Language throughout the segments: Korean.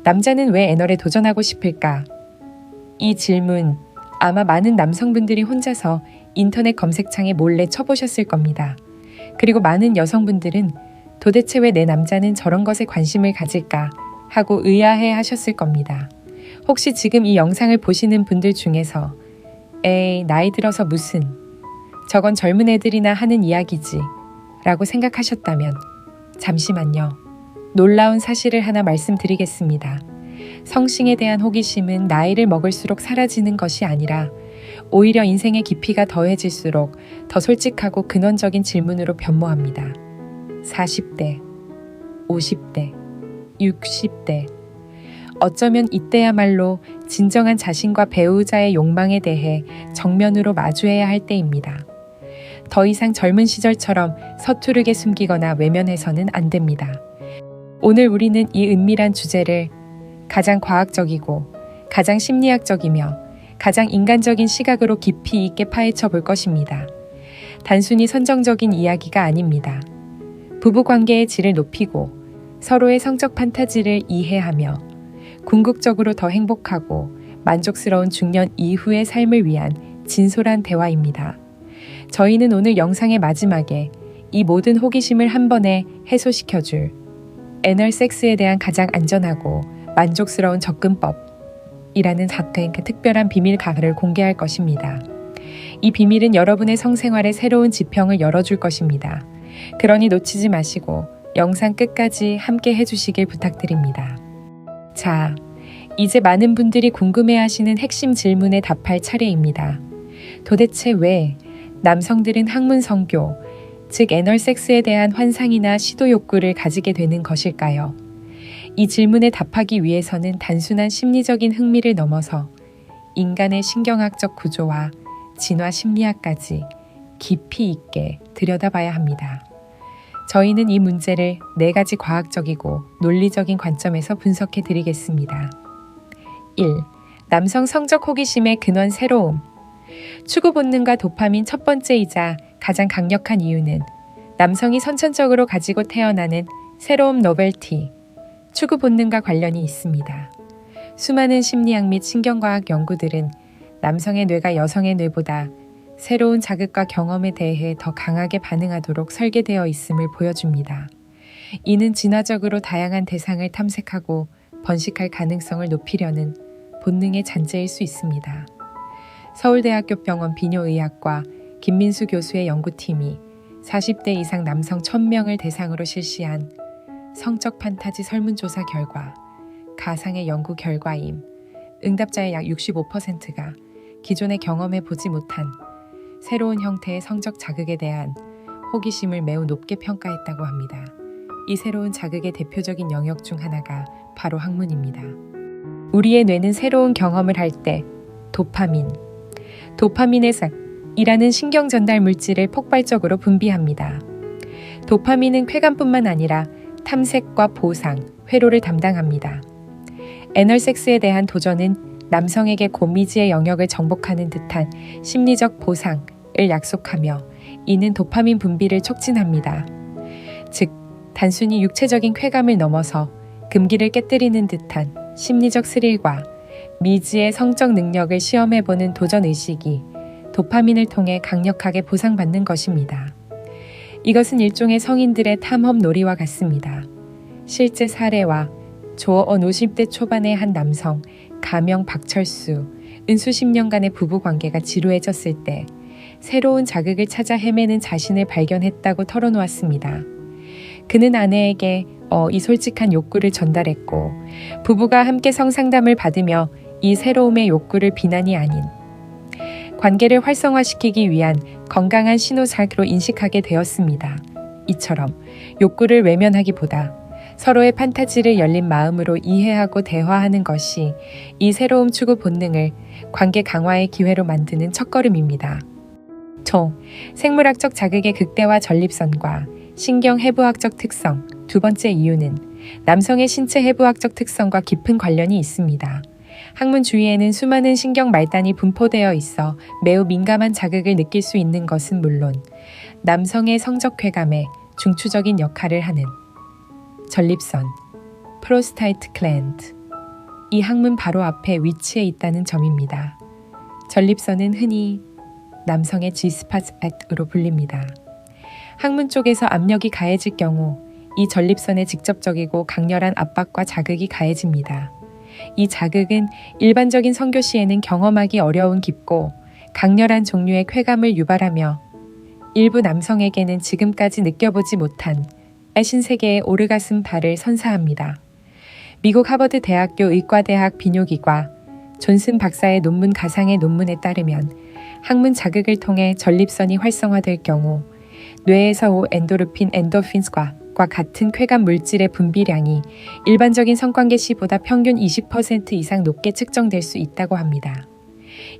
남자는 왜 애널에 도전하고 싶을까? 이 질문 아마 많은 남성분들이 혼자서 인터넷 검색창에 몰래 쳐보셨을 겁니다. 그리고 많은 여성분들은 도대체 왜 내 남자는 저런 것에 관심을 가질까 하고 의아해 하셨을 겁니다. 혹시 지금 이 영상을 보시는 분들 중에서 에이, 나이 들어서 무슨, 저건 젊은 애들이나 하는 이야기지 라고 생각하셨다면 잠시만요. 놀라운 사실을 하나 말씀드리겠습니다. 성싱에 대한 호기심은 나이를 먹을수록 사라지는 것이 아니라 오히려 인생의 깊이가 더해질수록 더 솔직하고 근원적인 질문으로 변모합니다. 40대, 50대, 60대. 어쩌면 이때야말로 진정한 자신과 배우자의 욕망에 대해 정면으로 마주해야 할 때입니다. 더 이상 젊은 시절처럼 서투르게 숨기거나 외면해서는 안 됩니다. 오늘 우리는 이 은밀한 주제를 가장 과학적이고 가장 심리학적이며 가장 인간적인 시각으로 깊이 있게 파헤쳐 볼 것입니다. 단순히 선정적인 이야기가 아닙니다. 부부관계의 질을 높이고 서로의 성적 판타지를 이해하며 궁극적으로 더 행복하고 만족스러운 중년 이후의 삶을 위한 진솔한 대화입니다. 저희는 오늘 영상의 마지막에 이 모든 호기심을 한 번에 해소시켜줄 애널 섹스에 대한 가장 안전하고 만족스러운 접근법이라는 특별한 비밀가를 공개할 것입니다. 이 비밀은 여러분의 성생활의 새로운 지평을 열어줄 것입니다. 그러니 놓치지 마시고 영상 끝까지 함께 해주시길 부탁드립니다. 자, 이제 많은 분들이 궁금해하시는 핵심 질문에 답할 차례입니다. 도대체 왜 남성들은 항문 성교, 즉 애널 섹스에 대한 환상이나 시도 욕구를 가지게 되는 것일까요? 이 질문에 답하기 위해서는 단순한 심리적인 흥미를 넘어서 인간의 신경학적 구조와 진화 심리학까지 깊이 있게 들여다봐야 합니다. 저희는 이 문제를 4가지 과학적이고 논리적인 관점에서 분석해 드리겠습니다. 1. 남성 성적 호기심의 근원 새로움. 추구 본능과 도파민 첫 번째이자 가장 강력한 이유는 남성이 선천적으로 가지고 태어나는 새로운 노벨티, 추구 본능과 관련이 있습니다. 수많은 심리학 및 신경과학 연구들은 남성의 뇌가 여성의 뇌보다 새로운 자극과 경험에 대해 더 강하게 반응하도록 설계되어 있음을 보여줍니다. 이는 진화적으로 다양한 대상을 탐색하고 번식할 가능성을 높이려는 본능의 잔재일 수 있습니다. 서울대학교 병원 비뇨의학과 김민수 교수의 연구팀이 40대 이상 남성 1000명을 대상으로 실시한 성적 판타지 설문조사 결과 가상의 연구 결과임 응답자의 약 65%가 기존에 경험해 보지 못한 새로운 형태의 성적 자극에 대한 호기심을 매우 높게 평가했다고 합니다. 이 새로운 자극의 대표적인 영역 중 하나가 바로 학문입니다. 우리의 뇌는 새로운 경험을 할 때 도파민이라는 신경 전달 물질을 폭발적으로 분비합니다. 도파민은 쾌감뿐만 아니라 탐색과 보상, 회로를 담당합니다. 애널 섹스에 대한 도전은 남성에게 고미지의 영역을 정복하는 듯한 심리적 보상을 약속하며 이는 도파민 분비를 촉진합니다. 즉, 단순히 육체적인 쾌감을 넘어서 금기를 깨뜨리는 듯한 심리적 스릴과 미지의 성적 능력을 시험해보는 도전의식이 도파민을 통해 강력하게 보상받는 것입니다. 이것은 일종의 성인들의 탐험 놀이와 같습니다. 실제 사례와 조언 50대 초반의 한 남성, 가명 박철수은 수십 년간의 부부관계가 지루해졌을 때 새로운 자극을 찾아 헤매는 자신을 발견했다고 털어놓았습니다. 그는 아내에게 이 솔직한 욕구를 전달했고 부부가 함께 성상담을 받으며 이 새로움의 욕구를 비난이 아닌 관계를 활성화시키기 위한 건강한 신호사기로 인식하게 되었습니다. 이처럼 욕구를 외면하기보다 서로의 판타지를 열린 마음으로 이해하고 대화하는 것이 이 새로운 추구 본능을 관계 강화의 기회로 만드는 첫걸음입니다. 생물학적 자극의 극대화 전립선과 신경 해부학적 특성. 두 번째 이유는 남성의 신체 해부학적 특성과 깊은 관련이 있습니다. 항문 주위에는 수많은 신경 말단이 분포되어 있어 매우 민감한 자극을 느낄 수 있는 것은 물론 남성의 성적 쾌감에 중추적인 역할을 하는 전립선, 프로스타이트 글랜드, 이 항문 바로 앞에 위치해 있다는 점입니다. 전립선은 흔히 남성의 G스팟으로 불립니다. 항문 쪽에서 압력이 가해질 경우 이 전립선에 직접적이고 강렬한 압박과 자극이 가해집니다. 이 자극은 일반적인 성교 시에는 경험하기 어려운 깊고 강렬한 종류의 쾌감을 유발하며 일부 남성에게는 지금까지 느껴보지 못한 신세계의 오르가슴 발을 선사합니다. 미국 하버드 대학교 의과대학 비뇨기과 존슨 박사의 논문 가상의 논문에 따르면 항문 자극을 통해 전립선이 활성화될 경우 뇌에서 엔도르핀, 엔도핀과 같은 쾌감 물질의 분비량이 일반적인 성관계 시보다 평균 20% 이상 높게 측정될 수 있다고 합니다.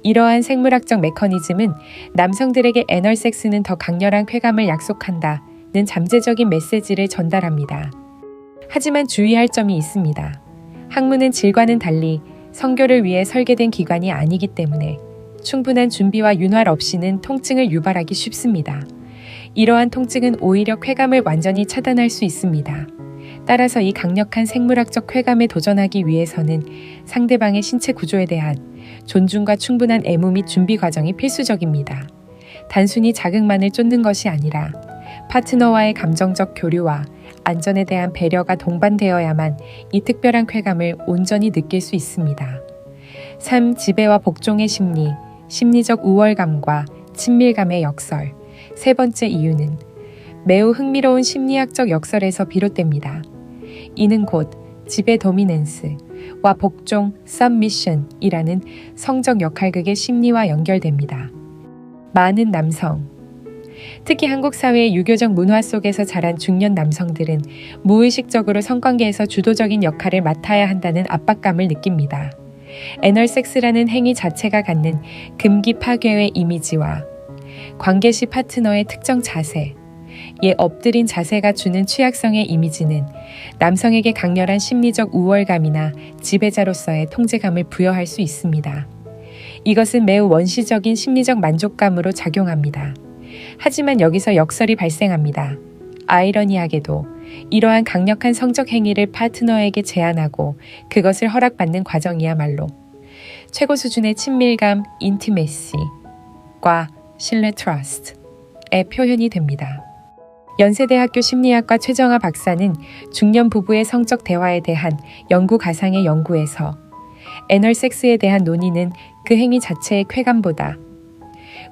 이러한 생물학적 메커니즘은 남성들에게 애널 섹스는 더 강렬한 쾌감을 약속한다는 잠재적인 메시지를 전달합니다. 하지만 주의할 점이 있습니다. 항문은 질과는 달리 성교를 위해 설계된 기관이 아니기 때문에 충분한 준비와 윤활 없이는 통증을 유발하기 쉽습니다. 이러한 통증은 오히려 쾌감을 완전히 차단할 수 있습니다. 따라서 이 강력한 생물학적 쾌감에 도전하기 위해서는 상대방의 신체 구조에 대한 존중과 충분한 애무 및 준비 과정이 필수적입니다. 단순히 자극만을 쫓는 것이 아니라 파트너와의 감정적 교류와 안전에 대한 배려가 동반되어야만 이 특별한 쾌감을 온전히 느낄 수 있습니다. 3. 지배와 복종의 심리, 심리적 우월감과 친밀감의 역설. 세 번째 이유는 매우 흥미로운 심리학적 역설에서 비롯됩니다. 이는 곧 지배 도미넨스와 복종 submission이라는 성적 역할극의 심리와 연결됩니다. 많은 남성, 특히 한국 사회의 유교적 문화 속에서 자란 중년 남성들은 무의식적으로 성관계에서 주도적인 역할을 맡아야 한다는 압박감을 느낍니다. 애널 섹스라는 행위 자체가 갖는 금기 파괴의 이미지와 관계 시 파트너의 특정 자세, 엎드린 자세가 주는 취약성의 이미지는 남성에게 강렬한 심리적 우월감이나 지배자로서의 통제감을 부여할 수 있습니다. 이것은 매우 원시적인 심리적 만족감으로 작용합니다. 하지만 여기서 역설이 발생합니다. 아이러니하게도 이러한 강력한 성적 행위를 파트너에게 제안하고 그것을 허락받는 과정이야말로 최고 수준의 친밀감, 인티메시과 신뢰 트러스트의 표현이 됩니다. 연세대학교 심리학과 최정아 박사는 중년 부부의 성적 대화에 대한 연구 가상의 연구에서 애널 섹스에 대한 논의는 그 행위 자체의 쾌감보다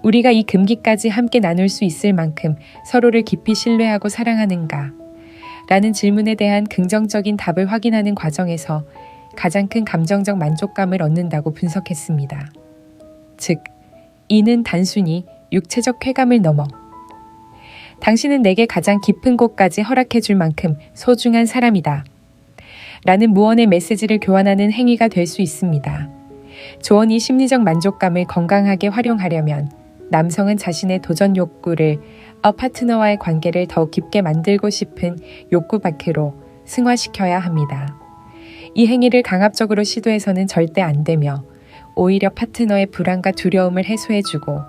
우리가 이 금기까지 함께 나눌 수 있을 만큼 서로를 깊이 신뢰하고 사랑하는가? 라는 질문에 대한 긍정적인 답을 확인하는 과정에서 가장 큰 감정적 만족감을 얻는다고 분석했습니다. 즉, 이는 단순히 육체적 쾌감을 넘어 당신은 내게 가장 깊은 곳까지 허락해 줄 만큼 소중한 사람이다. 라는 무언의 메시지를 교환하는 행위가 될 수 있습니다. 조언이 심리적 만족감을 건강하게 활용하려면 남성은 자신의 도전 욕구를 파트너와의 관계를 더욱 깊게 만들고 싶은 욕구 밖으로 승화시켜야 합니다. 이 행위를 강압적으로 시도해서는 절대 안 되며 오히려 파트너의 불안과 두려움을 해소해주고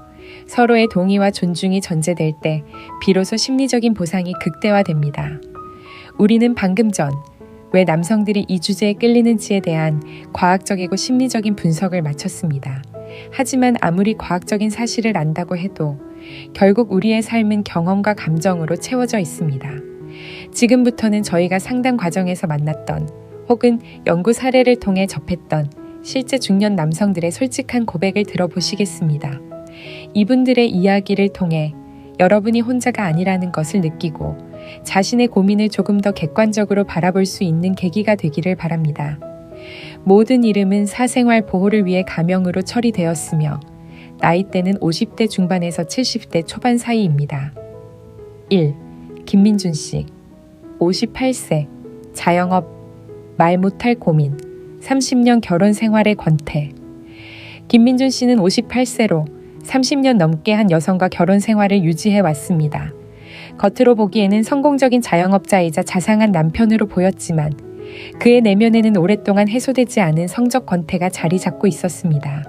서로의 동의와 존중이 전제될 때 비로소 심리적인 보상이 극대화됩니다. 우리는 방금 전 왜 남성들이 이 주제에 끌리는지에 대한 과학적이고 심리적인 분석을 마쳤습니다. 하지만 아무리 과학적인 사실을 안다고 해도 결국 우리의 삶은 경험과 감정으로 채워져 있습니다. 지금부터는 저희가 상담 과정에서 만났던 혹은 연구 사례를 통해 접했던 실제 중년 남성들의 솔직한 고백을 들어보시겠습니다. 이분들의 이야기를 통해 여러분이 혼자가 아니라는 것을 느끼고 자신의 고민을 조금 더 객관적으로 바라볼 수 있는 계기가 되기를 바랍니다. 모든 이름은 사생활 보호를 위해 가명으로 처리되었으며 나이대는 50대 중반에서 70대 초반 사이입니다. 1. 김민준 씨, 58세, 자영업, 말 못할 고민, 30년 결혼 생활의 권태. 김민준 씨는 58세로 30년 넘게 한 여성과 결혼 생활을 유지해 왔습니다. 겉으로 보기에는 성공적인 자영업자이자 자상한 남편으로 보였지만 그의 내면에는 오랫동안 해소되지 않은 성적 권태가 자리 잡고 있었습니다.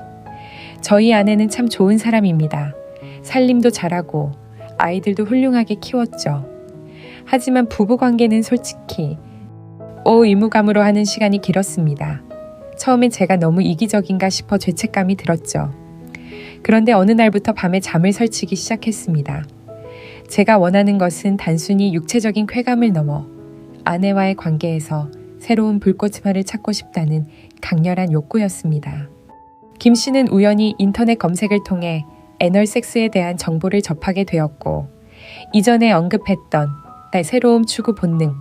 저희 아내는 참 좋은 사람입니다. 살림도 잘하고 아이들도 훌륭하게 키웠죠. 하지만 부부관계는 솔직히 의무감으로 하는 시간이 길었습니다. 처음엔 제가 너무 이기적인가 싶어 죄책감이 들었죠. 그런데 어느 날부터 밤에 잠을 설치기 시작했습니다. 제가 원하는 것은 단순히 육체적인 쾌감을 넘어 아내와의 관계에서 새로운 불꽃만을 찾고 싶다는 강렬한 욕구였습니다. 김 씨는 우연히 인터넷 검색을 통해 애널 섹스에 대한 정보를 접하게 되었고, 이전에 언급했던 나의 새로움 추구 본능,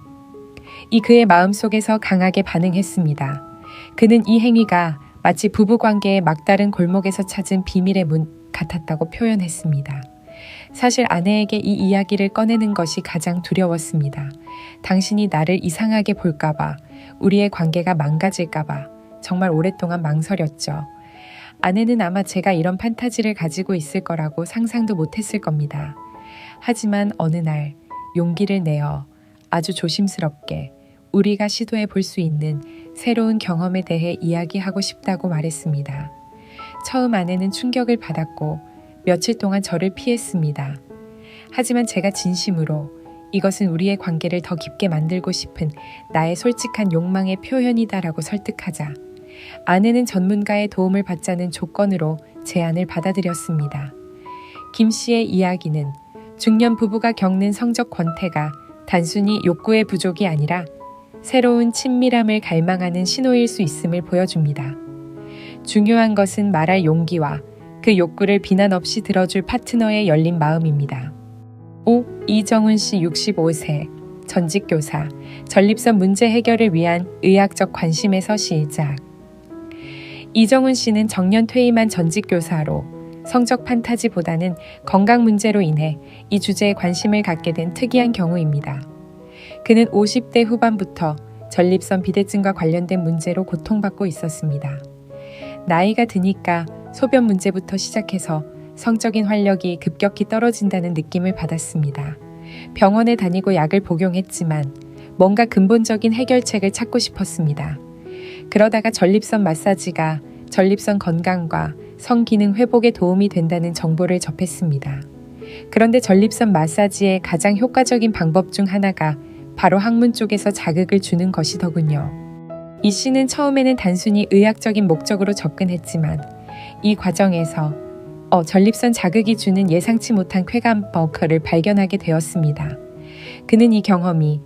이 그의 마음속에서 강하게 반응했습니다. 그는 이 행위가 마치 부부관계의 막다른 골목에서 찾은 비밀의 문 같았다고 표현했습니다. 사실 아내에게 이 이야기를 꺼내는 것이 가장 두려웠습니다. 당신이 나를 이상하게 볼까봐, 우리의 관계가 망가질까봐 정말 오랫동안 망설였죠. 아내는 아마 제가 이런 판타지를 가지고 있을 거라고 상상도 못했을 겁니다. 하지만 어느 날 용기를 내어 아주 조심스럽게 우리가 시도해 볼 수 있는 새로운 경험에 대해 이야기하고 싶다고 말했습니다. 처음 아내는 충격을 받았고 며칠 동안 저를 피했습니다. 하지만 제가 진심으로 이것은 우리의 관계를 더 깊게 만들고 싶은 나의 솔직한 욕망의 표현이다라고 설득하자 아내는 전문가의 도움을 받자는 조건으로 제안을 받아들였습니다. 김 씨의 이야기는 중년 부부가 겪는 성적 권태가 단순히 욕구의 부족이 아니라 새로운 친밀함을 갈망하는 신호일 수 있음을 보여줍니다. 중요한 것은 말할 용기와 그 욕구를 비난 없이 들어줄 파트너의 열린 마음입니다. 5. 이정훈 씨 65세, 전직교사, 전립선 문제 해결을 위한 의학적 관심에서 시작. 이정훈 씨는 정년 퇴임한 전직교사로 성적 판타지보다는 건강 문제로 인해 이 주제에 관심을 갖게 된 특이한 경우입니다. 그는 50대 후반부터 전립선 비대증과 관련된 문제로 고통받고 있었습니다. 나이가 드니까 소변 문제부터 시작해서 성적인 활력이 급격히 떨어진다는 느낌을 받았습니다. 병원에 다니고 약을 복용했지만 뭔가 근본적인 해결책을 찾고 싶었습니다. 그러다가 전립선 마사지가 전립선 건강과 성기능 회복에 도움이 된다는 정보를 접했습니다. 그런데 전립선 마사지의 가장 효과적인 방법 중 하나가 바로 항문 쪽에서 자극을 주는 것이더군요. 이 씨는 처음에는 단순히 의학적인 목적으로 접근했지만 이 과정에서 전립선 자극이 주는 예상치 못한 쾌감 버크를 발견하게 되었습니다. 그는 이 경험이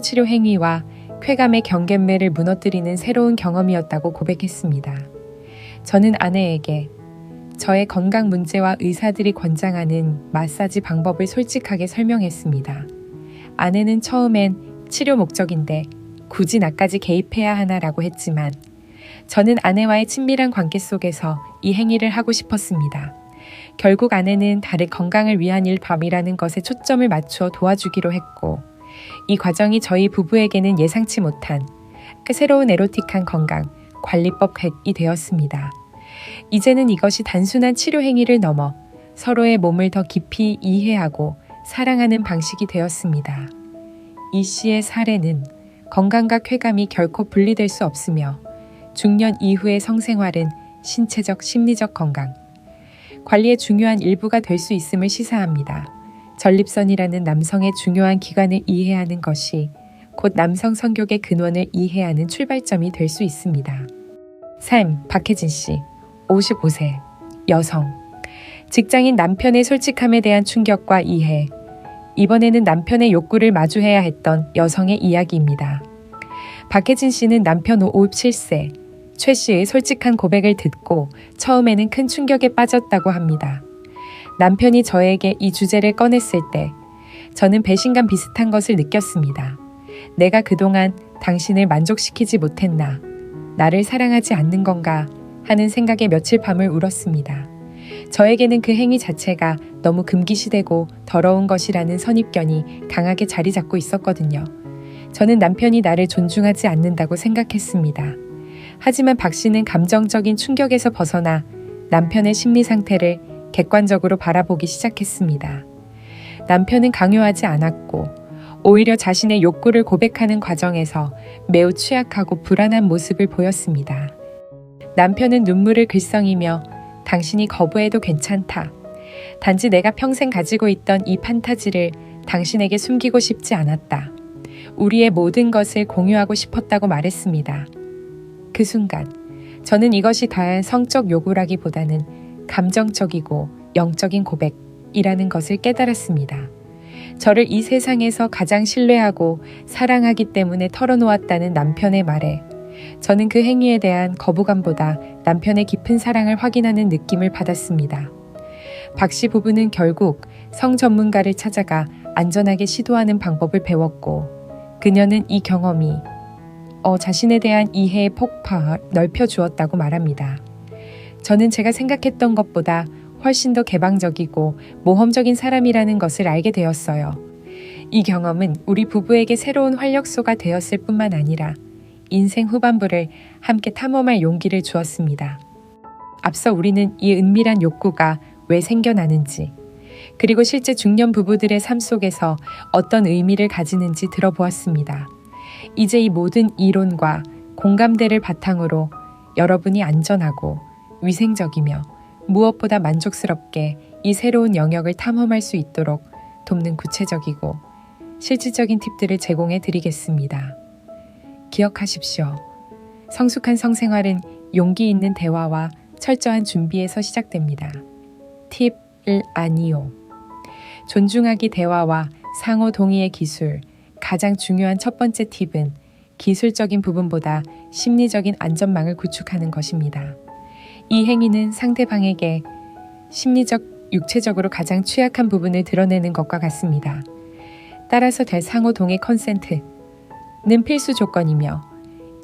치료 행위와 쾌감의 경계매를 무너뜨리는 새로운 경험이었다고 고백했습니다. 저는 아내에게 저의 건강 문제와 의사들이 권장하는 마사지 방법을 솔직하게 설명했습니다. 아내는 처음엔 치료 목적인데 굳이 나까지 개입해야 하나라고 했지만 저는 아내와의 친밀한 관계 속에서 이 행위를 하고 싶었습니다. 결국 아내는 달의 건강을 위한 일밤이라는 것에 초점을 맞추어 도와주기로 했고 이 과정이 저희 부부에게는 예상치 못한 새로운 에로틱한 건강 관리법 획이 되었습니다. 이제는 이것이 단순한 치료 행위를 넘어 서로의 몸을 더 깊이 이해하고 사랑하는 방식이 되었습니다. 이 씨의 사례는 건강과 쾌감이 결코 분리될 수 없으며 중년 이후의 성생활은 신체적, 심리적 건강, 관리의 중요한 일부가 될 수 있음을 시사합니다. 전립선이라는 남성의 중요한 기관을 이해하는 것이 곧 남성 성욕의 근원을 이해하는 출발점이 될 수 있습니다. 삶, 박혜진 씨, 55세, 여성, 직장인 남편의 솔직함에 대한 충격과 이해, 이번에는 남편의 욕구를 마주해야 했던 여성의 이야기입니다. 박혜진 씨는 남편 57세, 최 씨의 솔직한 고백을 듣고 처음에는 큰 충격에 빠졌다고 합니다. 남편이 저에게 이 주제를 꺼냈을 때 저는 배신감 비슷한 것을 느꼈습니다. 내가 그동안 당신을 만족시키지 못했나? 나를 사랑하지 않는 건가? 하는 생각에 며칠 밤을 울었습니다. 저에게는 그 행위 자체가 너무 금기시되고 더러운 것이라는 선입견이 강하게 자리 잡고 있었거든요. 저는 남편이 나를 존중하지 않는다고 생각했습니다. 하지만 박 씨는 감정적인 충격에서 벗어나 남편의 심리 상태를 객관적으로 바라보기 시작했습니다. 남편은 강요하지 않았고 오히려 자신의 욕구를 고백하는 과정에서 매우 취약하고 불안한 모습을 보였습니다. 남편은 눈물을 글썽이며 당신이 거부해도 괜찮다. 단지 내가 평생 가지고 있던 이 판타지를 당신에게 숨기고 싶지 않았다. 우리의 모든 것을 공유하고 싶었다고 말했습니다. 그 순간 저는 이것이 다 성적 요구라기보다는 감정적이고 영적인 고백이라는 것을 깨달았습니다. 저를 이 세상에서 가장 신뢰하고 사랑하기 때문에 털어놓았다는 남편의 말에 저는 그 행위에 대한 거부감보다 남편의 깊은 사랑을 확인하는 느낌을 받았습니다. 박 씨 부부는 결국 성 전문가를 찾아가 안전하게 시도하는 방법을 배웠고 그녀는 이 경험이 자신에 대한 이해의 폭파를 넓혀주었다고 말합니다. 저는 제가 생각했던 것보다 훨씬 더 개방적이고 모험적인 사람이라는 것을 알게 되었어요. 이 경험은 우리 부부에게 새로운 활력소가 되었을 뿐만 아니라 인생 후반부를 함께 탐험할 용기를 주었습니다. 앞서 우리는 이 은밀한 욕구가 왜 생겨나는지, 그리고 실제 중년 부부들의 삶 속에서 어떤 의미를 가지는지 들어보았습니다. 이제 이 모든 이론과 공감대를 바탕으로 여러분이 안전하고 위생적이며 무엇보다 만족스럽게 이 새로운 영역을 탐험할 수 있도록 돕는 구체적이고 실질적인 팁들을 제공해 드리겠습니다. 기억하십시오. 성숙한 성생활은 용기 있는 대화와 철저한 준비에서 시작됩니다. 팁 1. 아니요. 존중하기 대화와 상호 동의의 기술. 가장 중요한 첫 번째 팁은 기술적인 부분보다 심리적인 안전망을 구축하는 것입니다. 이 행위는 상대방에게 심리적, 육체적으로 가장 취약한 부분을 드러내는 것과 같습니다. 따라서 상호 동의 컨센트는 필수 조건이며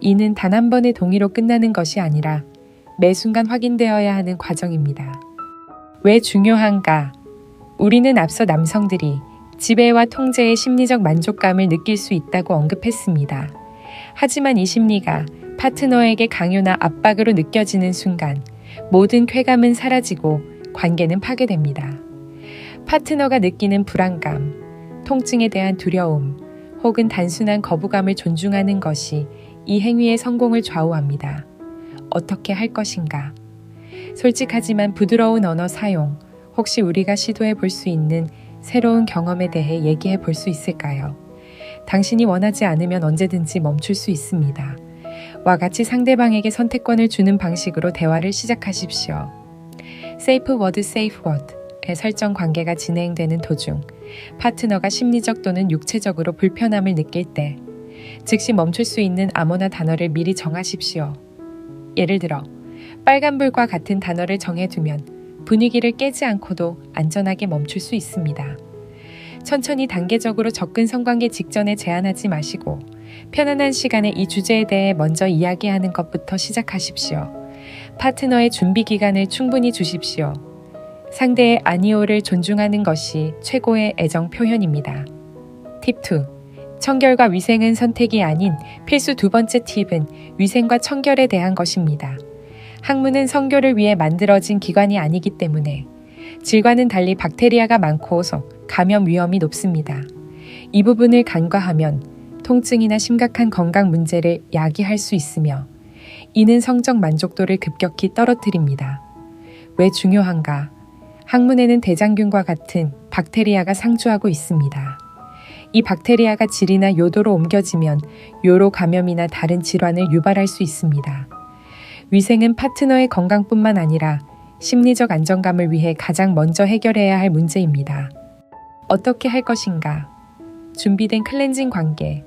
이는 단 한 번의 동의로 끝나는 것이 아니라 매 순간 확인되어야 하는 과정입니다. 왜 중요한가? 우리는 앞서 남성들이 지배와 통제의 심리적 만족감을 느낄 수 있다고 언급했습니다. 하지만 이 심리가 파트너에게 강요나 압박으로 느껴지는 순간 모든 쾌감은 사라지고 관계는 파괴됩니다. 파트너가 느끼는 불안감, 통증에 대한 두려움, 혹은 단순한 거부감을 존중하는 것이 이 행위의 성공을 좌우합니다. 어떻게 할 것인가? 솔직하지만 부드러운 언어 사용, 혹시 우리가 시도해 볼 수 있는 새로운 경험에 대해 얘기해 볼 수 있을까요? 당신이 원하지 않으면 언제든지 멈출 수 있습니다. 와 같이 상대방에게 선택권을 주는 방식으로 대화를 시작하십시오. Safe word, safe word의 설정 관계가 진행되는 도중 파트너가 심리적 또는 육체적으로 불편함을 느낄 때 즉시 멈출 수 있는 아무나 단어를 미리 정하십시오. 예를 들어 빨간불과 같은 단어를 정해두면 분위기를 깨지 않고도 안전하게 멈출 수 있습니다. 천천히 단계적으로 접근 성관계 직전에 제한하지 마시고 편안한 시간에 이 주제에 대해 먼저 이야기하는 것부터 시작하십시오. 파트너의 준비 기간을 충분히 주십시오. 상대의 아니오를 존중하는 것이 최고의 애정 표현입니다. 팁 2. 청결과 위생은 선택이 아닌 필수 두 번째 팁은 위생과 청결에 대한 것입니다. 항문은 성교를 위해 만들어진 기관이 아니기 때문에 질과는 달리 박테리아가 많고 감염 위험이 높습니다. 이 부분을 간과하면 통증이나 심각한 건강 문제를 야기할 수 있으며 이는 성적 만족도를 급격히 떨어뜨립니다. 왜 중요한가? 항문에는 대장균과 같은 박테리아가 상주하고 있습니다. 이 박테리아가 질이나 요도로 옮겨지면 요로 감염이나 다른 질환을 유발할 수 있습니다. 위생은 파트너의 건강뿐만 아니라 심리적 안정감을 위해 가장 먼저 해결해야 할 문제입니다. 어떻게 할 것인가? 준비된 클렌징 관계,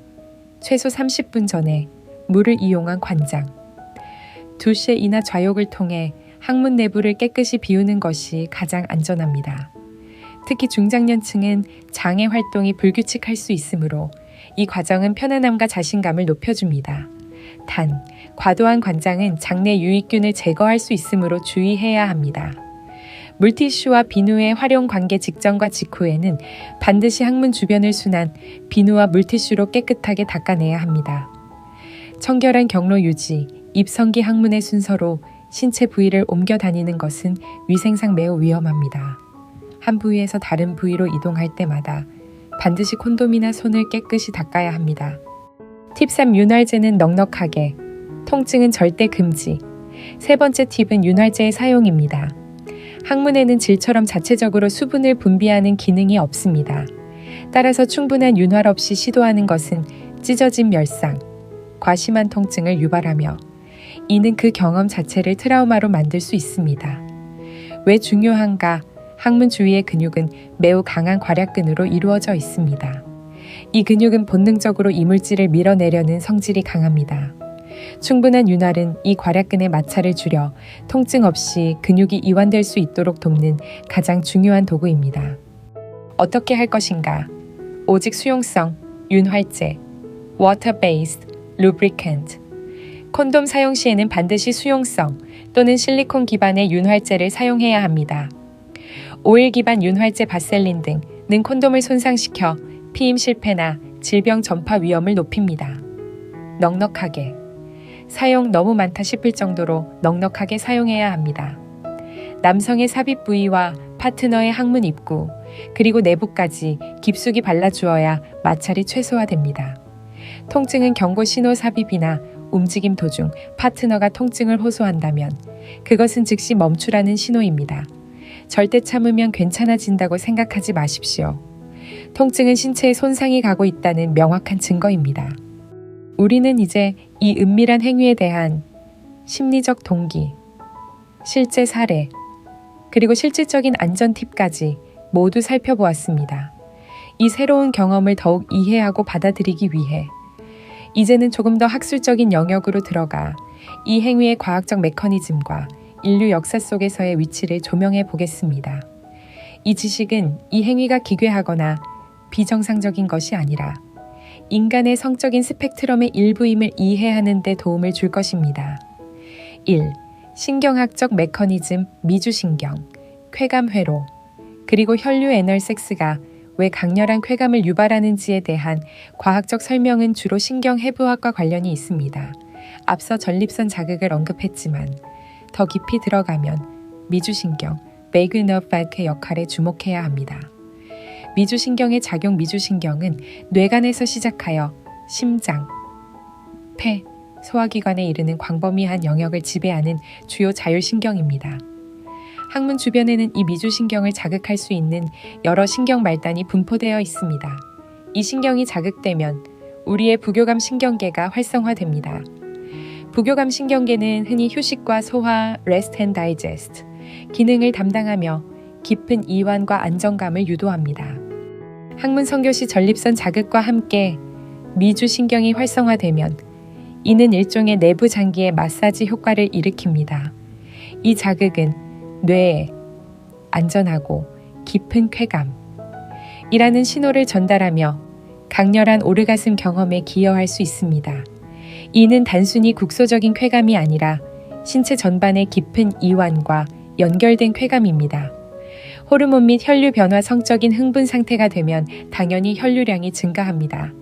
최소 30분 전에 물을 이용한 관장, 두쉐이나 좌욕을 통해 항문 내부를 깨끗이 비우는 것이 가장 안전합니다. 특히 중장년층은 장의 활동이 불규칙할 수 있으므로 이 과정은 편안함과 자신감을 높여줍니다. 단, 과도한 관장은 장내 유익균을 제거할 수 있으므로 주의해야 합니다. 물티슈와 비누의 활용 관계 직전과 직후에는 반드시 항문 주변을 순한 비누와 물티슈로 깨끗하게 닦아내야 합니다. 청결한 경로 유지, 입성기 항문의 순서로 신체 부위를 옮겨 다니는 것은 위생상 매우 위험합니다. 한 부위에서 다른 부위로 이동할 때마다 반드시 콘돔이나 손을 깨끗이 닦아야 합니다. 팁 3. 윤활제는 넉넉하게, 통증은 절대 금지. 세 번째 팁은 윤활제의 사용입니다. 항문에는 질처럼 자체적으로 수분을 분비하는 기능이 없습니다. 따라서 충분한 윤활 없이 시도하는 것은 찢어진 멸상, 과심한 통증을 유발하며 이는 그 경험 자체를 트라우마로 만들 수 있습니다. 왜 중요한가? 항문 주위의 근육은 매우 강한 괄약근으로 이루어져 있습니다. 이 근육은 본능적으로 이물질을 밀어내려는 성질이 강합니다. 충분한 윤활은 이 괄약근의 마찰을 줄여 통증 없이 근육이 이완될 수 있도록 돕는 가장 중요한 도구입니다. 어떻게 할 것인가? 오직 수용성, 윤활제, water-based lubricant. 콘돔 사용 시에는 반드시 수용성 또는 실리콘 기반의 윤활제를 사용해야 합니다. 오일 기반 윤활제 바셀린 등은 콘돔을 손상시켜 피임 실패나 질병 전파 위험을 높입니다. 넉넉하게. 사용 너무 많다 싶을 정도로 넉넉하게 사용해야 합니다. 남성의 삽입 부위와 파트너의 항문 입구, 그리고 내부까지 깊숙이 발라주어야 마찰이 최소화됩니다. 통증은 경고 신호 삽입이나 움직임 도중 파트너가 통증을 호소한다면 그것은 즉시 멈추라는 신호입니다. 절대 참으면 괜찮아진다고 생각하지 마십시오. 통증은 신체에 손상이 가고 있다는 명확한 증거입니다. 우리는 이제 이 은밀한 행위에 대한 심리적 동기, 실제 사례, 그리고 실질적인 안전 팁까지 모두 살펴보았습니다. 이 새로운 경험을 더욱 이해하고 받아들이기 위해 이제는 조금 더 학술적인 영역으로 들어가 이 행위의 과학적 메커니즘과 인류 역사 속에서의 위치를 조명해 보겠습니다. 이 지식은 이 행위가 기괴하거나 비정상적인 것이 아니라 인간의 성적인 스펙트럼의 일부임을 이해하는 데 도움을 줄 것입니다. 1. 신경학적 메커니즘 미주신경, 쾌감회로, 그리고 혈류 애널 섹스가 왜 강렬한 쾌감을 유발하는지에 대한 과학적 설명은 주로 신경해부학과 관련이 있습니다. 앞서 전립선 자극을 언급했지만 더 깊이 들어가면 미주신경, vagus nerve의 역할에 주목해야 합니다. 미주신경의 작용 미주신경은 뇌간에서 시작하여 심장, 폐, 소화기관에 이르는 광범위한 영역을 지배하는 주요 자율신경입니다. 항문 주변에는 이 미주신경을 자극할 수 있는 여러 신경 말단이 분포되어 있습니다. 이 신경이 자극되면 우리의 부교감 신경계가 활성화됩니다. 부교감 신경계는 흔히 휴식과 소화, rest and digest 기능을 담당하며 깊은 이완과 안정감을 유도합니다. 항문 성교 시 전립선 자극과 함께 미주신경이 활성화되면 이는 일종의 내부 장기의 마사지 효과를 일으킵니다. 이 자극은 뇌에 안전하고 깊은 쾌감이라는 신호를 전달하며 강렬한 오르가슴 경험에 기여할 수 있습니다. 이는 단순히 국소적인 쾌감이 아니라 신체 전반의 깊은 이완과 연결된 쾌감입니다. 호르몬 및 혈류 변화 성적인 흥분 상태가 되면 당연히 혈류량이 증가합니다.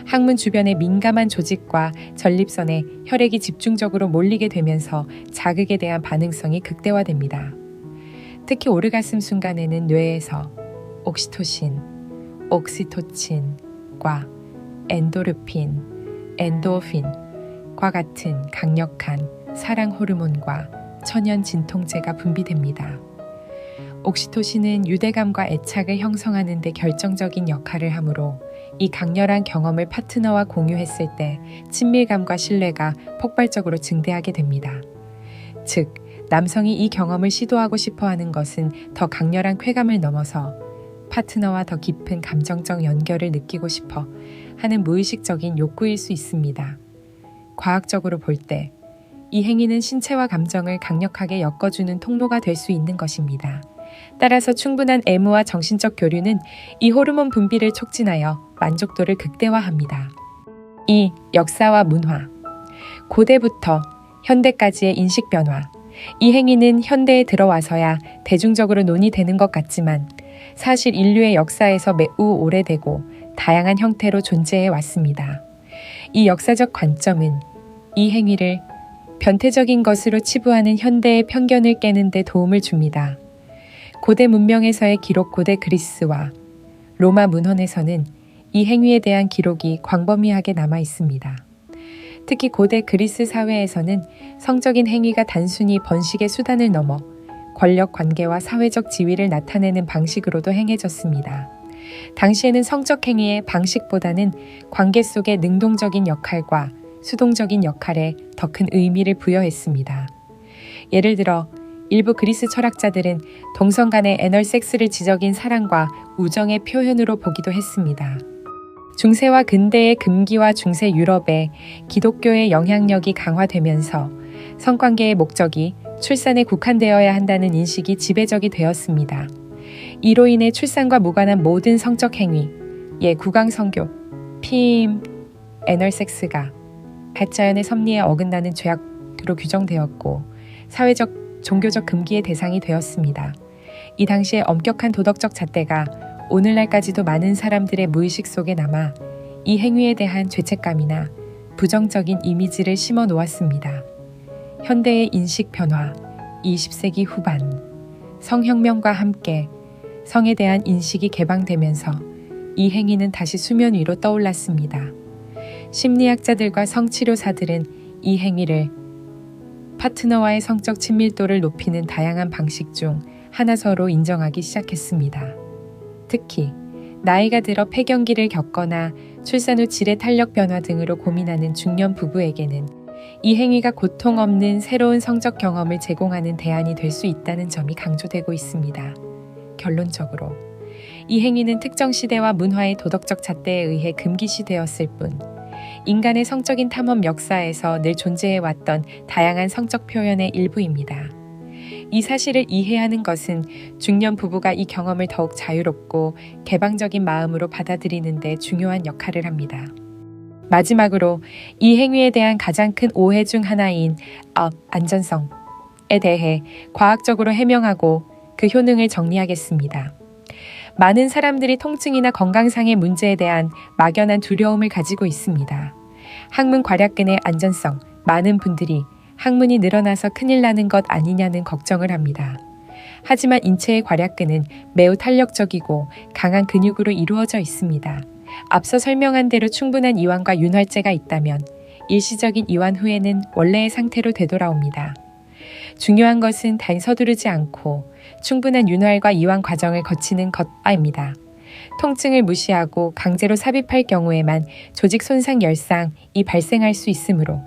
항문 주변의 민감한 조직과 전립선에 혈액이 집중적으로 몰리게 되면서 자극에 대한 반응성이 극대화됩니다. 특히 오르가슴 순간에는 뇌에서 옥시토신, 옥시토친과 엔도르핀, 엔도핀과 같은 강력한 사랑 호르몬과 천연 진통제가 분비됩니다. 옥시토신은 유대감과 애착을 형성하는 데 결정적인 역할을 하므로 이 강렬한 경험을 파트너와 공유했을 때 친밀감과 신뢰가 폭발적으로 증대하게 됩니다. 즉, 남성이 이 경험을 시도하고 싶어하는 것은 더 강렬한 쾌감을 넘어서 파트너와 더 깊은 감정적 연결을 느끼고 싶어 하는 무의식적인 욕구일 수 있습니다. 과학적으로 볼 때 이 행위는 신체와 감정을 강력하게 엮어주는 통로가 될 수 있는 것입니다. 따라서 충분한 애무와 정신적 교류는 이 호르몬 분비를 촉진하여 만족도를 극대화합니다. 2. 역사와 문화. 고대부터 현대까지의 인식 변화. 이 행위는 현대에 들어와서야 대중적으로 논의되는 것 같지만 사실 인류의 역사에서 매우 오래되고 다양한 형태로 존재해 왔습니다. 이 역사적 관점은 이 행위를 변태적인 것으로 치부하는 현대의 편견을 깨는 데 도움을 줍니다. 고대 문명에서의 기록 고대 그리스와 로마 문헌에서는 이 행위에 대한 기록이 광범위하게 남아 있습니다. 특히 고대 그리스 사회에서는 성적인 행위가 단순히 번식의 수단을 넘어 권력 관계와 사회적 지위를 나타내는 방식으로도 행해졌습니다. 당시에는 성적 행위의 방식보다는 관계 속의 능동적인 역할과 수동적인 역할에 더 큰 의미를 부여했습니다. 예를 들어 일부 그리스 철학자들은 동성 간의 애널 섹스를 지적인 사랑과 우정의 표현으로 보기도 했습니다. 중세와 근대의 금기와 중세 유럽에 기독교의 영향력이 강화되면서 성관계의 목적이 출산에 국한되어야 한다는 인식이 지배적이 되었습니다. 이로 인해 출산과 무관한 모든 성적 행위, 구강성교, 피임, 애널 섹스가 가짜연의 섭리에 어긋나는 죄악으로 규정되었고 사회적, 종교적 금기의 대상이 되었습니다. 이 당시의 엄격한 도덕적 잣대가 오늘날까지도 많은 사람들의 무의식 속에 남아 이 행위에 대한 죄책감이나 부정적인 이미지를 심어 놓았습니다. 현대의 인식 변화, 20세기 후반, 성혁명과 함께 성에 대한 인식이 개방되면서 이 행위는 다시 수면 위로 떠올랐습니다. 심리학자들과 성치료사들은 이 행위를 파트너와의 성적 친밀도를 높이는 다양한 방식 중 하나서로 인정하기 시작했습니다. 특히 나이가 들어 폐경기를 겪거나 출산 후 질의 탄력 변화 등으로 고민하는 중년 부부에게는 이 행위가 고통 없는 새로운 성적 경험을 제공하는 대안이 될 수 있다는 점이 강조되고 있습니다. 결론적으로 이 행위는 특정 시대와 문화의 도덕적 잣대에 의해 금기시되었을 뿐 인간의 성적인 탐험 역사에서 늘 존재해왔던 다양한 성적 표현의 일부입니다. 이 사실을 이해하는 것은 중년 부부가 이 경험을 더욱 자유롭고 개방적인 마음으로 받아들이는 데 중요한 역할을 합니다. 마지막으로 이 행위에 대한 가장 큰 오해 중 하나인 안전성에 대해 과학적으로 해명하고 그 효능을 정리하겠습니다. 많은 사람들이 통증이나 건강상의 문제에 대한 막연한 두려움을 가지고 있습니다. 항문 괄약근의 안전성, 많은 분들이 항문이 늘어나서 큰일 나는 것 아니냐는 걱정을 합니다. 하지만 인체의 괄약근은 매우 탄력적이고 강한 근육으로 이루어져 있습니다. 앞서 설명한 대로 충분한 이완과 윤활제가 있다면 일시적인 이완 후에는 원래의 상태로 되돌아옵니다. 중요한 것은 단 서두르지 않고 충분한 윤활과 이완 과정을 거치는 것입니다. 통증을 무시하고 강제로 삽입할 경우에만 조직 손상 열상이 발생할 수 있으므로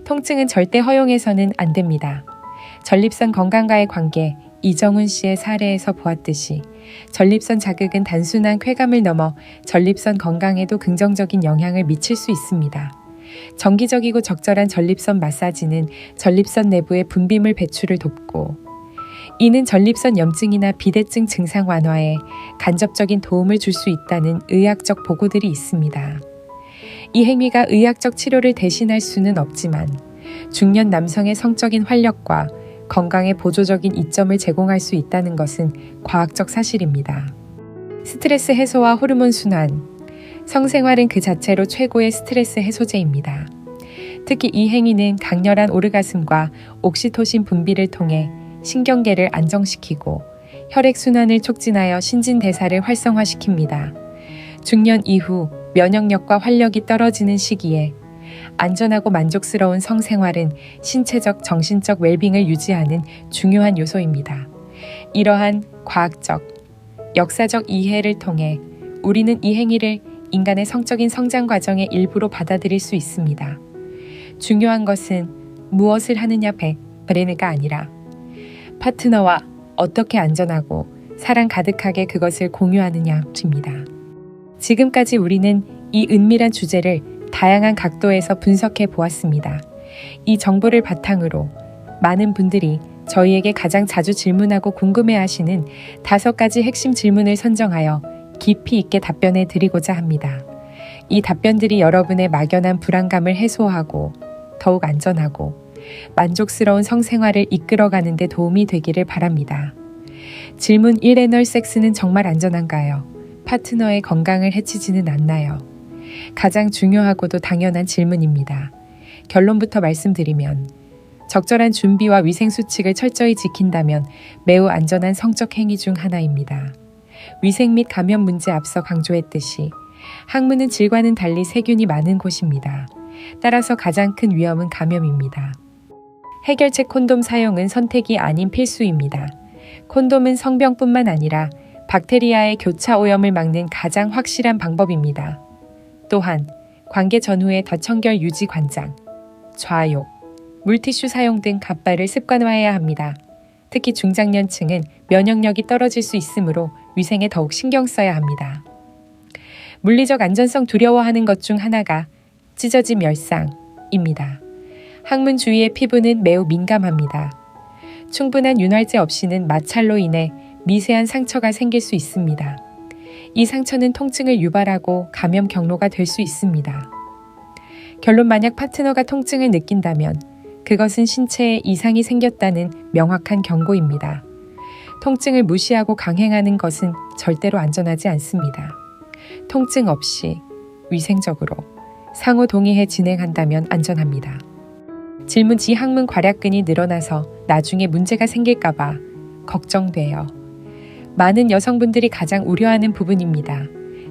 통증은 절대 허용해서는 안 됩니다. 전립선 건강과의 관계, 이정훈 씨의 사례에서 보았듯이 전립선 자극은 단순한 쾌감을 넘어 전립선 건강에도 긍정적인 영향을 미칠 수 있습니다. 정기적이고 적절한 전립선 마사지는 전립선 내부의 분비물 배출을 돕고 이는 전립선 염증이나 비대증 증상 완화에 간접적인 도움을 줄 수 있다는 의학적 보고들이 있습니다. 이 행위가 의학적 치료를 대신할 수는 없지만 중년 남성의 성적인 활력과 건강에 보조적인 이점을 제공할 수 있다는 것은 과학적 사실입니다. 스트레스 해소와 호르몬 순환, 성생활은 그 자체로 최고의 스트레스 해소제입니다. 특히 이 행위는 강렬한 오르가슴과 옥시토신 분비를 통해 신경계를 안정시키고 혈액순환을 촉진하여 신진대사를 활성화시킵니다. 중년 이후 면역력과 활력이 떨어지는 시기에 안전하고 만족스러운 성생활은 신체적, 정신적 웰빙을 유지하는 중요한 요소입니다. 이러한 과학적, 역사적 이해를 통해 우리는 이 행위를 인간의 성적인 성장 과정의 일부로 받아들일 수 있습니다. 중요한 것은 무엇을 하느냐 베레느가 아니라 파트너와 어떻게 안전하고 사랑 가득하게 그것을 공유하느냐입니다. 지금까지 우리는 이 은밀한 주제를 다양한 각도에서 분석해 보았습니다. 이 정보를 바탕으로 많은 분들이 저희에게 가장 자주 질문하고 궁금해하시는 5가지 핵심 질문을 선정하여 깊이 있게 답변해 드리고자 합니다. 이 답변들이 여러분의 막연한 불안감을 해소하고 더욱 안전하고 만족스러운 성생활을 이끌어가는 데 도움이 되기를 바랍니다. 질문 1. 애널 섹스는 정말 안전한가요? 파트너의 건강을 해치지는 않나요? 가장 중요하고도 당연한 질문입니다. 결론부터 말씀드리면 적절한 준비와 위생수칙을 철저히 지킨다면 매우 안전한 성적 행위 중 하나입니다. 위생 및 감염 문제 앞서 강조했듯이 항문은 질과는 달리 세균이 많은 곳입니다. 따라서 가장 큰 위험은 감염입니다. 해결책 콘돔 사용은 선택이 아닌 필수입니다. 콘돔은 성병뿐만 아니라 박테리아의 교차 오염을 막는 가장 확실한 방법입니다. 또한 관계 전후의 덧청결 유지 관장, 좌욕, 물티슈 사용 등 갑발을 습관화해야 합니다. 특히 중장년층은 면역력이 떨어질 수 있으므로 위생에 더욱 신경 써야 합니다. 물리적 안전성 두려워하는 것 중 하나가 찢어짐 열상입니다. 항문 주위의 피부는 매우 민감합니다. 충분한 윤활제 없이는 마찰로 인해 미세한 상처가 생길 수 있습니다. 이 상처는 통증을 유발하고 감염 경로가 될 수 있습니다. 결론 만약 파트너가 통증을 느낀다면 그것은 신체에 이상이 생겼다는 명확한 경고입니다. 통증을 무시하고 강행하는 것은 절대로 안전하지 않습니다. 통증 없이 위생적으로 상호 동의해 진행한다면 안전합니다. 질문지 항문 괄약근이 늘어나서 나중에 문제가 생길까봐 걱정돼요. 많은 여성분들이 가장 우려하는 부분입니다.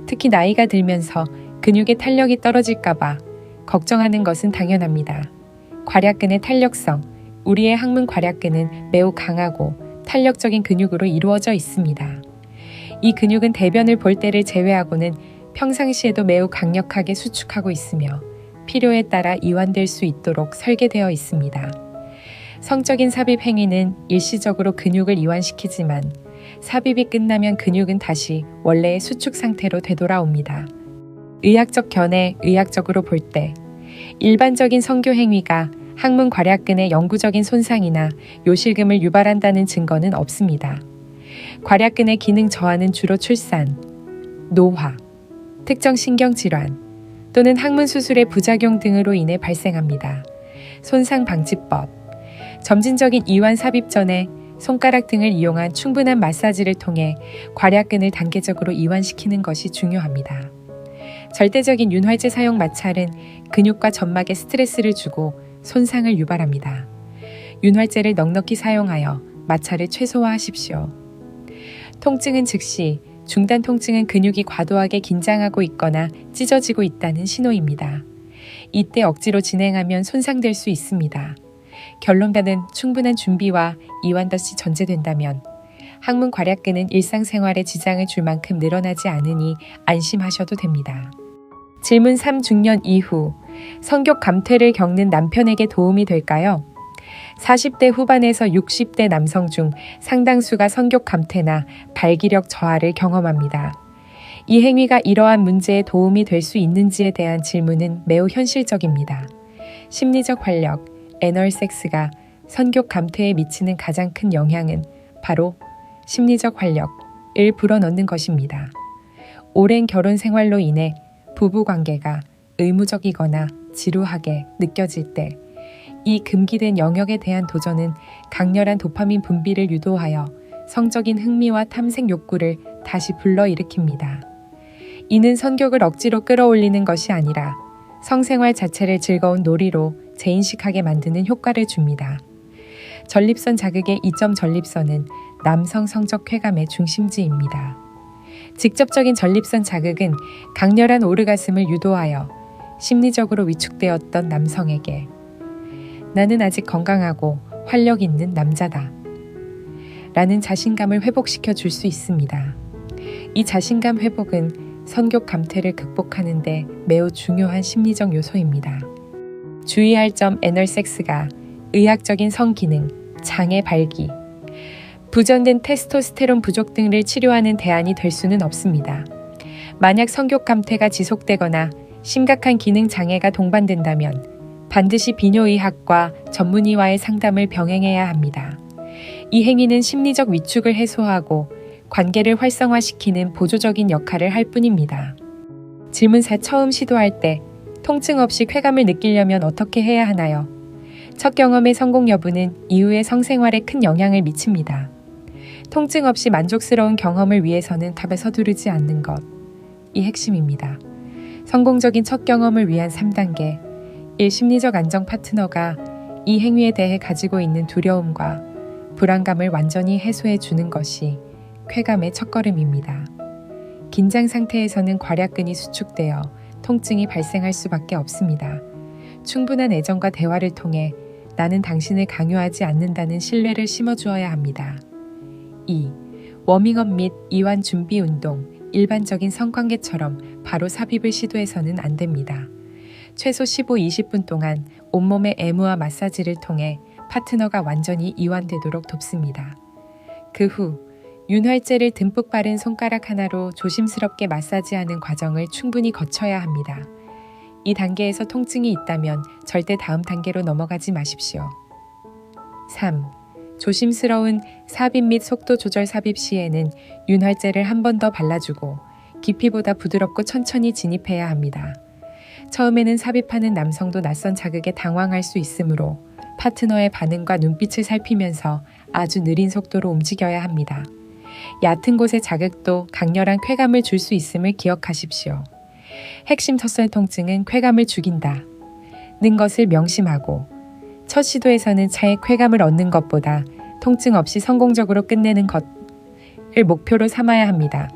특히 나이가 들면서 근육의 탄력이 떨어질까봐 걱정하는 것은 당연합니다. 괄약근의 탄력성, 우리의 항문 괄약근은 매우 강하고 탄력적인 근육으로 이루어져 있습니다. 이 근육은 대변을 볼 때를 제외하고는 평상시에도 매우 강력하게 수축하고 있으며 필요에 따라 이완될 수 있도록 설계되어 있습니다. 성적인 삽입 행위는 일시적으로 근육을 이완시키지만 삽입이 끝나면 근육은 다시 원래의 수축 상태로 되돌아옵니다. 의학적 견해, 의학적으로 볼 때 일반적인 성교 행위가 항문 괄약근의 영구적인 손상이나 요실금을 유발한다는 증거는 없습니다. 괄약근의 기능 저하는 주로 출산, 노화, 특정 신경질환 또는 항문 수술의 부작용 등으로 인해 발생합니다. 손상방지법, 점진적인 이완 삽입 전에 손가락 등을 이용한 충분한 마사지를 통해 괄약근을 단계적으로 이완시키는 것이 중요합니다. 절대적인 윤활제 사용 마찰은 근육과 점막에 스트레스를 주고 손상을 유발합니다. 윤활제를 넉넉히 사용하여 마찰을 최소화하십시오. 통증은 즉시, 중단 통증은 근육이 과도하게 긴장하고 있거나 찢어지고 있다는 신호입니다. 이때 억지로 진행하면 손상될 수 있습니다. 결론가는 충분한 준비와 이완덧이 전제된다면 항문 괄약근은 일상생활에 지장을 줄 만큼 늘어나지 않으니 안심하셔도 됩니다. 질문 3. 중년 이후 성욕 감퇴를 겪는 남편에게 도움이 될까요? 40대 후반에서 60대 남성 중 상당수가 성욕 감퇴나 발기력 저하를 경험합니다. 이 행위가 이러한 문제에 도움이 될 수 있는지에 대한 질문은 매우 현실적입니다. 심리적 활력, 애널 섹스가 성욕 감퇴에 미치는 가장 큰 영향은 바로 심리적 활력을 불어넣는 것입니다. 오랜 결혼 생활로 인해 부부 관계가 의무적이거나 지루하게 느껴질 때 이 금기된 영역에 대한 도전은 강렬한 도파민 분비를 유도하여 성적인 흥미와 탐색 욕구를 다시 불러일으킵니다. 이는 성욕을 억지로 끌어올리는 것이 아니라 성생활 자체를 즐거운 놀이로 재인식하게 만드는 효과를 줍니다. 전립선 자극의 이점 전립선은 남성 성적 쾌감의 중심지입니다. 직접적인 전립선 자극은 강렬한 오르가슴을 유도하여 심리적으로 위축되었던 남성에게 나는 아직 건강하고 활력 있는 남자다 라는 자신감을 회복시켜 줄 수 있습니다. 이 자신감 회복은 성욕 감퇴를 극복하는 데 매우 중요한 심리적 요소입니다. 주의할 점 애널 섹스가 의학적인 성기능, 장애 발기, 부전된 테스토스테론 부족 등을 치료하는 대안이 될 수는 없습니다. 만약 성욕 감퇴가 지속되거나 심각한 기능 장애가 동반된다면 반드시 비뇨의학과 전문의와의 상담을 병행해야 합니다. 이 행위는 심리적 위축을 해소하고 관계를 활성화시키는 보조적인 역할을 할 뿐입니다. 질문 4. 처음 시도할 때 통증 없이 쾌감을 느끼려면 어떻게 해야 하나요? 첫 경험의 성공 여부는 이후의 성생활에 큰 영향을 미칩니다. 통증 없이 만족스러운 경험을 위해서는 답에 서두르지 않는 것, 이 핵심입니다. 성공적인 첫 경험을 위한 3단계, 1. 심리적 안정 파트너가 이 행위에 대해 가지고 있는 두려움과 불안감을 완전히 해소해 주는 것이 쾌감의 첫걸음입니다. 긴장 상태에서는 괄약근이 수축되어 통증이 발생할 수밖에 없습니다. 충분한 애정과 대화를 통해 나는 당신을 강요하지 않는다는 신뢰를 심어주어야 합니다. 2. 워밍업 및 이완 준비 운동, 일반적인 성관계처럼 바로 삽입을 시도해서는 안 됩니다. 최소 15-20분 동안 온몸의 애무와 마사지를 통해 파트너가 완전히 이완되도록 돕습니다. 그 후 윤활제를 듬뿍 바른 손가락 하나로 조심스럽게 마사지하는 과정을 충분히 거쳐야 합니다. 이 단계에서 통증이 있다면 절대 다음 단계로 넘어가지 마십시오. 3. 조심스러운 삽입 및 속도 조절 삽입 시에는 윤활제를 한 번 더 발라주고 깊이보다 부드럽고 천천히 진입해야 합니다. 처음에는 삽입하는 남성도 낯선 자극에 당황할 수 있으므로 파트너의 반응과 눈빛을 살피면서 아주 느린 속도로 움직여야 합니다. 얕은 곳의 자극도 강렬한 쾌감을 줄 수 있음을 기억하십시오. 핵심 턱살 통증은 쾌감을 죽인다 는 것을 명심하고 첫 시도에서는 차에 쾌감을 얻는 것보다 통증 없이 성공적으로 끝내는 것을 목표로 삼아야 합니다.